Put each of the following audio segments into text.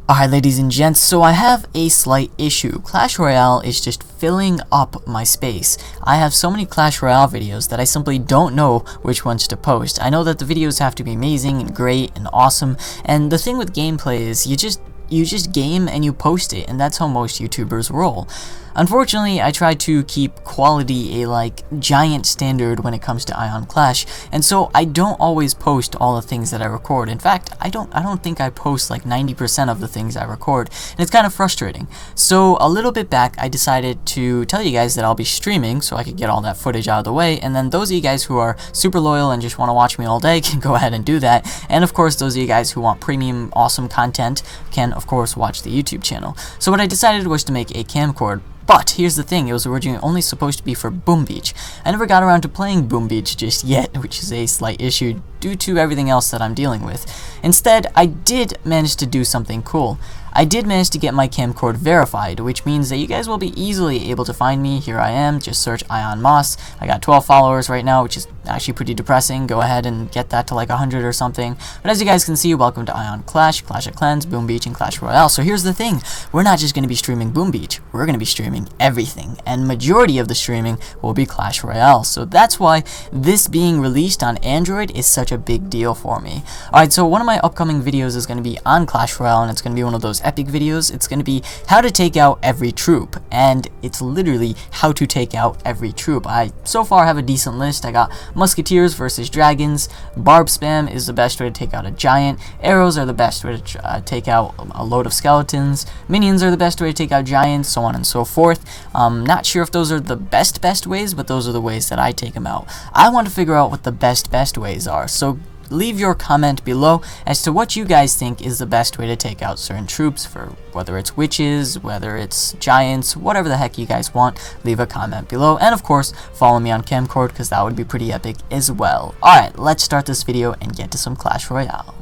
Alright, ladies and gents, so I have a slight issue. Clash Royale is just filling up my space. I have so many Clash Royale videos that I simply don't know which ones to post. I know that the videos have to be amazing and great and awesome, and the thing with gameplay is you just game and you post it, and that's how most YouTubers roll. Unfortunately, I try to keep quality a giant standard when it comes to Ion Clash, and so I don't always post all the things that I record. In fact, I don't think I post like 90% of the things I record, and it's kind of frustrating. So a little bit back, I decided to tell you guys that I'll be streaming so I could get all that footage out of the way, and then those of you guys who are super loyal and just want to watch me all day can go ahead and do that. And of course, those of you guys who want premium awesome content can of course watch the YouTube channel. So what I decided was to make a camcord. But here's the thing, it was originally only supposed to be for Boom Beach. I never got around to playing Boom Beach just yet, which is a slight issue due to everything else that I'm dealing with. Instead, I did manage to do something cool. I did manage to get my camcord verified, which means that you guys will be easily able to find me. Here I am, just search Ion Moss. I got 12 followers right now, which is actually pretty depressing. Go ahead and get that to like 100 or something. But as you guys can see, welcome to Ion Clash, Clash of Clans, Boom Beach, and Clash Royale. So here's the thing, we're not just going to be streaming Boom Beach, we're going to be streaming everything. And majority of the streaming will be Clash Royale. So that's why this being released on Android is such a big deal for me. Alright, so one of my upcoming videos is going to be on Clash Royale, and it's going to be one of those epic videos. It's going to be how to take out every troop, and it's literally how to take out every troop. I so far have a decent list. I got Musketeers versus Dragons, Barb Spam is the best way to take out a giant, arrows are the best way to take out a load of skeletons, minions are the best way to take out giants, so on and so forth. Not sure if those are the best ways, but those are the ways that I take them out. I want to figure out what the best ways are, so leave your comment below as to what you guys think is the best way to take out certain troops, for whether it's witches, whether it's giants, whatever the heck you guys want. Leave a comment below, and of course follow me on Camcord because that would be pretty epic as well. Alright, let's start this video and get to some Clash Royale.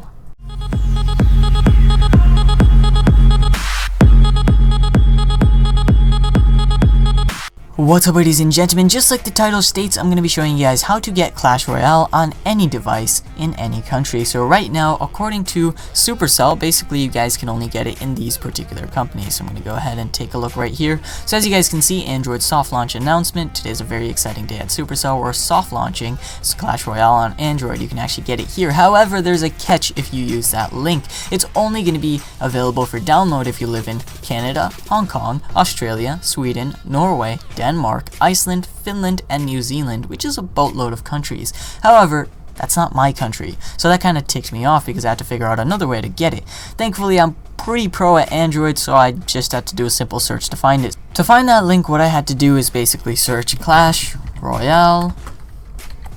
What's up, ladies and gentlemen? Just like the title states, I'm going to be showing you guys how to get Clash Royale on any device in any country. So right now, according to Supercell, basically you guys can only get it in these particular companies. So I'm going to go ahead and take a look right here. So as you guys can see, Android soft launch announcement. Today's a very exciting day at Supercell. We're soft launching Clash Royale on Android. You can actually get it here. However, there's a catch if you use that link. It's only going to be available for download if you live in Canada, Hong Kong, Australia, Sweden, Norway, Denmark, Iceland, Finland, and New Zealand, which is a boatload of countries. However, that's not my country, so that kind of ticked me off because I had to figure out another way to get it. Thankfully, I'm pretty pro at Android, so I just had to do a simple search to find it. To find that link, what I had to do is basically search Clash Royale,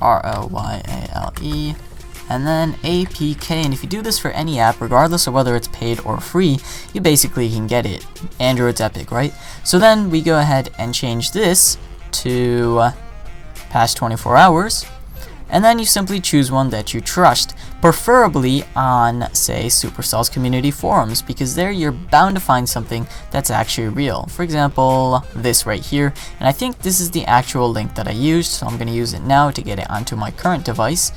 R-O-Y-A-L-E, and then APK, and if you do this for any app, regardless of whether it's paid or free, you basically can get it. Android's epic, right? So then we go ahead and change this to past 24 hours, and then you simply choose one that you trust, preferably on, say, Supercell's community forums, because there you're bound to find something that's actually real. For example, this right here, and I think this is the actual link that I used, so I'm going to use it now to get it onto my current device.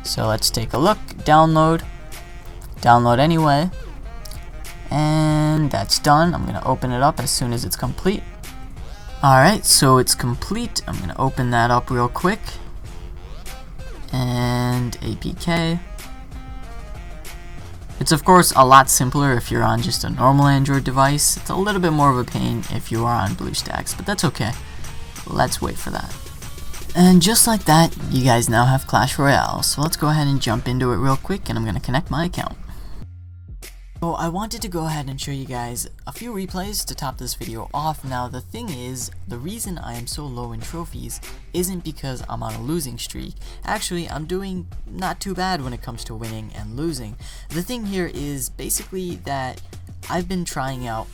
So let's take a look. Download anyway, and that's done. I'm gonna open it up as soon as it's complete. Alright, so it's complete. I'm gonna open that up real quick, and APK. It's of course a lot simpler if you're on just a normal Android device. It's a little bit more of a pain if you are on BlueStacks, but that's okay. Let's wait for that. And just like that, you guys now have Clash Royale. So let's go ahead and jump into it real quick, and I'm going to connect my account. So I wanted to go ahead and show you guys a few replays to top this video off. Now the thing is, the reason I am so low in trophies isn't because I'm on a losing streak. Actually, I'm doing not too bad when it comes to winning and losing. The thing here is basically that I've been trying out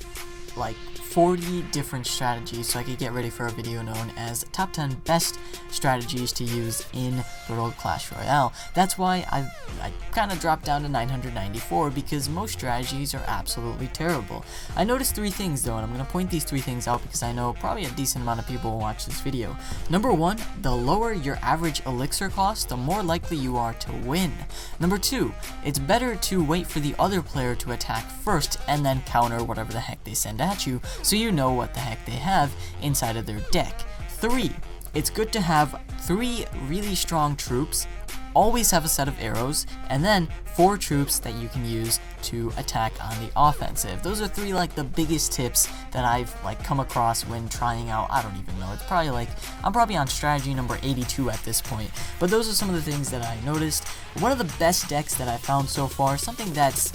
like 40 different strategies so I could get ready for a video known as top 10 best strategies to use in Good Old Clash Royale. That's why I kind of dropped down to 994 because most strategies are absolutely terrible. I noticed 3 things though, and I'm going to point these 3 things out because I know probably a decent amount of people will watch this video. Number 1, the lower your average elixir cost, the more likely you are to win. Number 2, it's better to wait for the other player to attack first and then counter whatever the heck they send at you, so you know what the heck they have inside of their deck. 3, it's good to have 3 really strong troops, always have a set of arrows, and then 4 troops that you can use to attack on the offensive. Those are 3 like the biggest tips that I've come across when trying out, I don't even know, it's probably I'm probably on strategy number 82 at this point, but those are some of the things that I noticed. One of the best decks that I found so far, something that's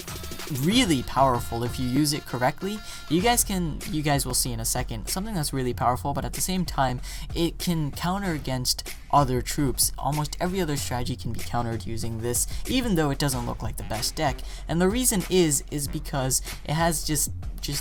really powerful if you use it correctly. You guys will see in a second, something that's really powerful, but at the same time it can counter against other troops. Almost every other strategy can be countered using this, even though it doesn't look like the best deck. And the reason is because it has just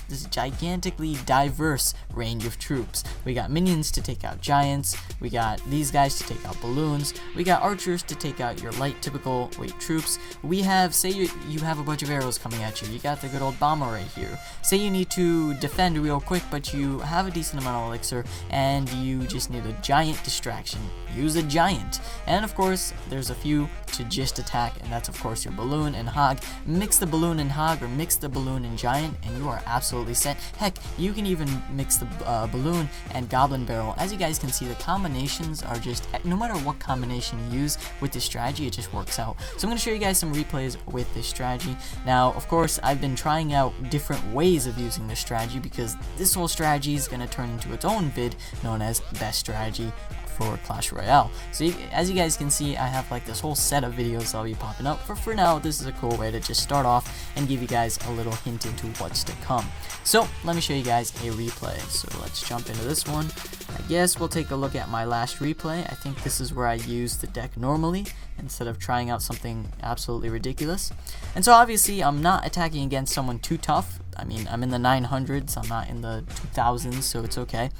this gigantically diverse range of troops. We got minions to take out giants, we got these guys to take out balloons, we got archers to take out your light typical weight troops. We have, say you have a bunch of arrows coming at you, you got the good old bomber right here. Say you need to defend real quick, but you have a decent amount of elixir and you just need a giant distraction. Use a giant. And of course there's a few to just attack, and that's of course your balloon and hog. Mix the balloon and hog, or mix the balloon and giant, and you are absolutely set. Heck, you can even mix the balloon and goblin barrel. As you guys can see, the combinations are just, no matter what combination you use with this strategy, it just works out. So I'm going to show you guys some replays with this strategy. Now of course I've been trying out different ways of using this strategy because this whole strategy is going to turn into its own vid known as best strategy for Clash Royale. So as you guys can see, I have this whole set of videos that'll be popping up. For now, this is a cool way to just start off and give you guys a little hint into what's to come. So let me show you guys a replay. So let's jump into this one. I guess we'll take a look at my last replay. I think this is where I use the deck normally instead of trying out something absolutely ridiculous. And so obviously I'm not attacking against someone too tough. I mean, I'm in the 900s, I'm not in the 2000s, so it's okay.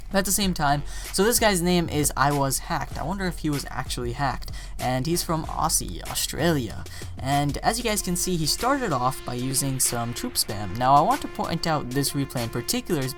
But at the same time, so this guy's name is I Was Hacked. I wonder if he was actually hacked. And he's from Aussie, Australia. And as you guys can see, he started off by using some troop spam. Now I want to point out this replay in particular is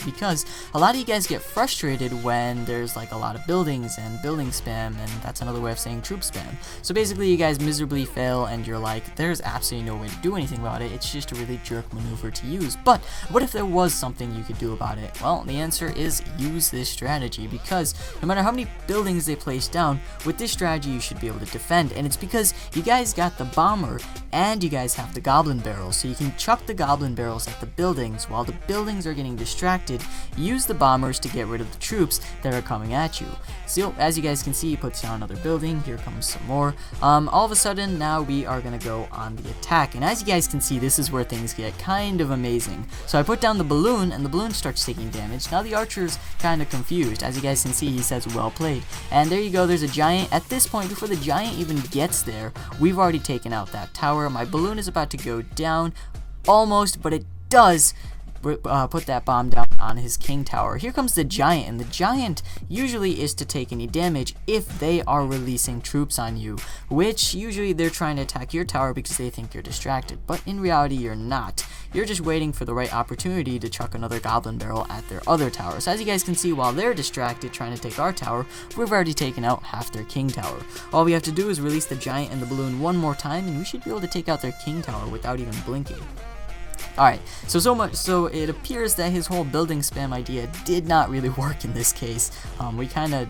because a lot of you guys get frustrated when there's a lot of buildings and building spam, and that's another way of saying troop spam. So basically you guys miserably fail and you're like, there's absolutely no way to do anything about it. It's just a really jerk maneuver to use. But what if there was something you could do about it? Well, the answer is use this strategy, because no matter how many buildings they place down, with this strategy you should be able to defend. And it's because you guys got the bomber and you guys have the goblin barrels, so you can chuck the goblin barrels at the buildings while the buildings are getting distracted. Use the bombers to get rid of the troops that are coming at you. So as you guys can see, he puts down another building. Here comes some more. All of a sudden now we are gonna go on the attack, and as you guys can see, this is where things get kind of amazing. So I put down the balloon and the balloon starts taking damage. Now the archer's kind of confused. As you guys can see, he says well played, and there you go, there's a giant. At this point, before the giant even gets there, we've already taken out that tower. My balloon is about to go down, almost, but it does put that bomb down on his king tower. Here comes the giant, and the giant usually is to take any damage if they are releasing troops on you, which usually they're trying to attack your tower because they think you're distracted, but in reality you're not. You're just waiting for the right opportunity to chuck another goblin barrel at their other tower. So as you guys can see, while they're distracted trying to take our tower, we've already taken out half their king tower. All we have to do is release the giant and the balloon one more time, and we should be able to take out their king tower without even blinking. Alright, so it appears that his whole building spam idea did not really work in this case. We kind of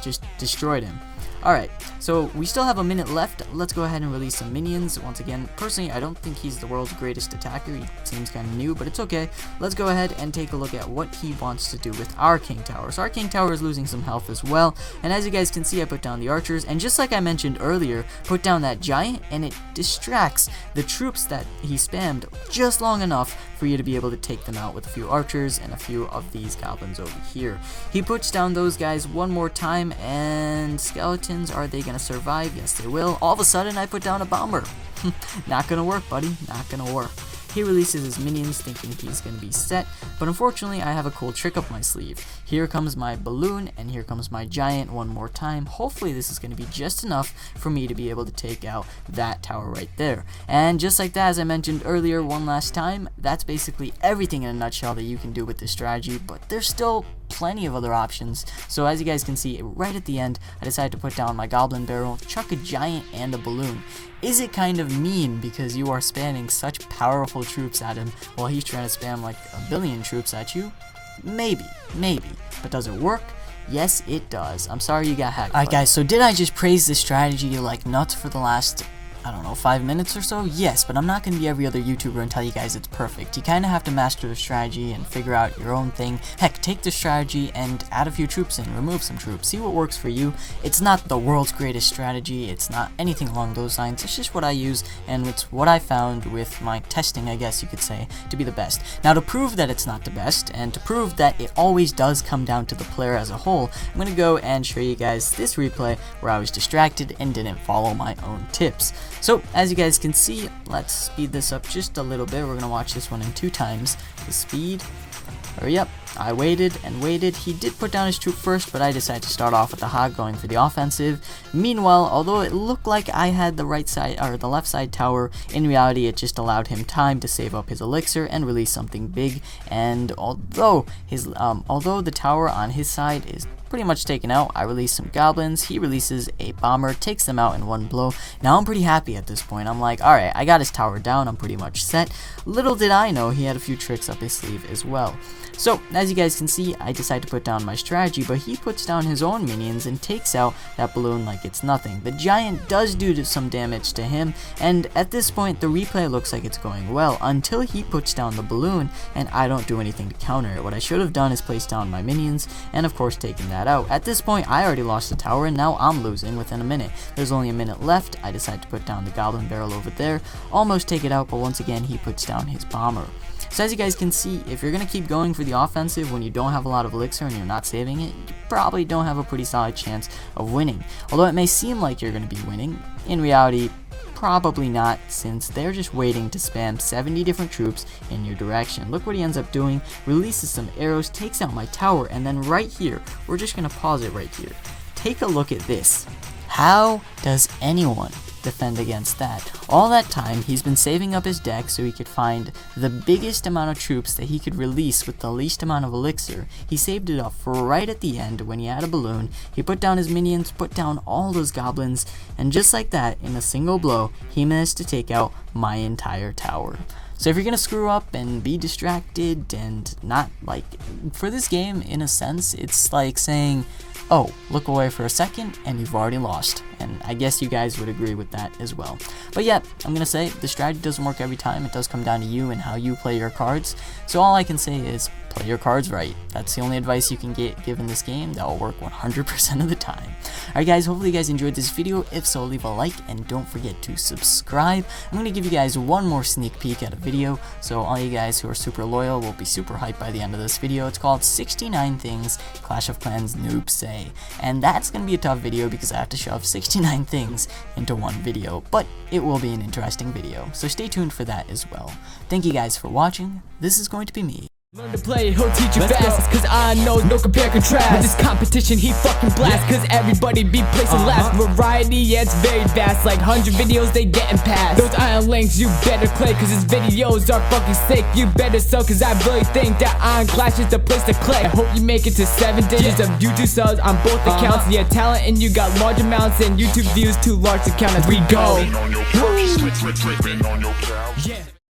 just destroyed him. Alright, so we still have a minute left. Let's go ahead and release some minions. Once again, personally, I don't think he's the world's greatest attacker. He seems kind of new, but it's okay. Let's go ahead and take a look at what he wants to do with our king tower. So our king tower is losing some health as well. And as you guys can see, I put down the archers. And just like I mentioned earlier, put down that giant, and it distracts the troops that he spammed just long enough for you to be able to take them out with a few archers and a few of these goblins over here. He puts down those guys one more time, and skeletons, are they gonna survive? Yes, they will. All of a sudden, I put down a bomber. Not gonna work, buddy. Not gonna work. He releases his minions thinking he's going to be set, but unfortunately I have a cool trick up my sleeve. Here comes my balloon, and here comes my giant one more time. Hopefully this is going to be just enough for me to be able to take out that tower right there. And just like that, as I mentioned earlier one last time, that's basically everything in a nutshell that you can do with this strategy, but there's still plenty of other options. So as you guys can see, right at the end, I decided to put down my goblin barrel, chuck a giant and a balloon. Is it kind of mean because you are spamming such powerful troops at him while he's trying to spam like a billion troops at you? Maybe. But does it work? Yes, it does. I'm sorry you got hacked. Alright guys, so did I just praise this strategy like nuts for the last, I don't know, 5 minutes or so? Yes, but I'm not going to be every other YouTuber and tell you guys it's perfect. You kind of have to master the strategy and figure out your own thing. Heck, take the strategy and add a few troops in, remove some troops, see what works for you. It's not the world's greatest strategy, it's not anything along those lines, it's just what I use, and it's what I found with my testing, I guess you could say, to be the best. Now to prove that it's not the best, and to prove that it always does come down to the player as a whole, I'm going to go and show you guys this replay where I was distracted and didn't follow my own tips. So, as you guys can see, let's speed this up just a little bit. We're going to watch this one in 2 times. The speed. Hurry up. I waited and waited. He did put down his troop first, but I decided to start off with the hog going for the offensive. Meanwhile, although it looked like I had the right side or the left side tower, in reality it just allowed him time to save up his elixir and release something big. And although the tower on his side is pretty much taken out, I release some goblins, he releases a bomber, takes them out in one blow. Now I'm pretty happy at this point. I'm like, alright, I got his tower down, I'm pretty much set. Little did I know he had a few tricks up his sleeve as well. So, as you guys can see, I decide to put down my strategy, but he puts down his own minions and takes out that balloon like it's nothing. The giant does do some damage to him, and at this point, the replay looks like it's going well, until he puts down the balloon, and I don't do anything to counter it. What I should have done is place down my minions, and of course taken that out. At this point, I already lost the tower, and now I'm losing within a minute. There's only a minute left. I decide to put down the goblin barrel over there, almost take it out, but once again, he puts down his bomber. So as you guys can see, if you're going to keep going for the offensive when you don't have a lot of elixir and you're not saving it, you probably don't have a pretty solid chance of winning. Although it may seem like you're going to be winning, in reality, probably not, since they're just waiting to spam 70 different troops in your direction. Look what he ends up doing, releases some arrows, takes out my tower, and then right here, we're just going to pause it right here. Take a look at this. How does anyone defend against that? All that time he's been saving up his deck so he could find the biggest amount of troops that he could release with the least amount of elixir. He saved it up for right at the end when he had a balloon. He put down his minions, put down all those goblins, and just like that, in a single blow, he managed to take out my entire tower. So if you're gonna screw up and be distracted and not, like, for this game, in a sense, it's like saying, oh, look away for a second and you've already lost. And I guess you guys would agree with that as well. But yeah, I'm gonna say the strategy doesn't work every time. It does come down to you and how you play your cards. So all I can say is play your cards right. That's the only advice you can give in this game. That will work 100% of the time. Alright guys, hopefully you guys enjoyed this video. If so, leave a like and don't forget to subscribe. I'm going to give you guys one more sneak peek at a video, so all you guys who are super loyal will be super hyped by the end of this video. It's called 69 Things Clash of Clans Noobs Say. And that's going to be a tough video because I have to shove 69 things into one video, but it will be an interesting video, so stay tuned for that as well. Thank you guys for watching. This is going to be me. Learn to play, he'll teach you fast, cause I know no compare contrast. With this competition he fucking blast, cause everybody be placing last. Variety, yeah, it's very vast, like 100 videos they getting past. Those iron links you better click, cause his videos are fucking sick. You better sub, cause I really think that Iron Clash is the place to click. I hope you make it to 7 digits of YouTube subs on both accounts. Yeah, talent and you got large amounts, and YouTube views too large to count as we go. Yeah.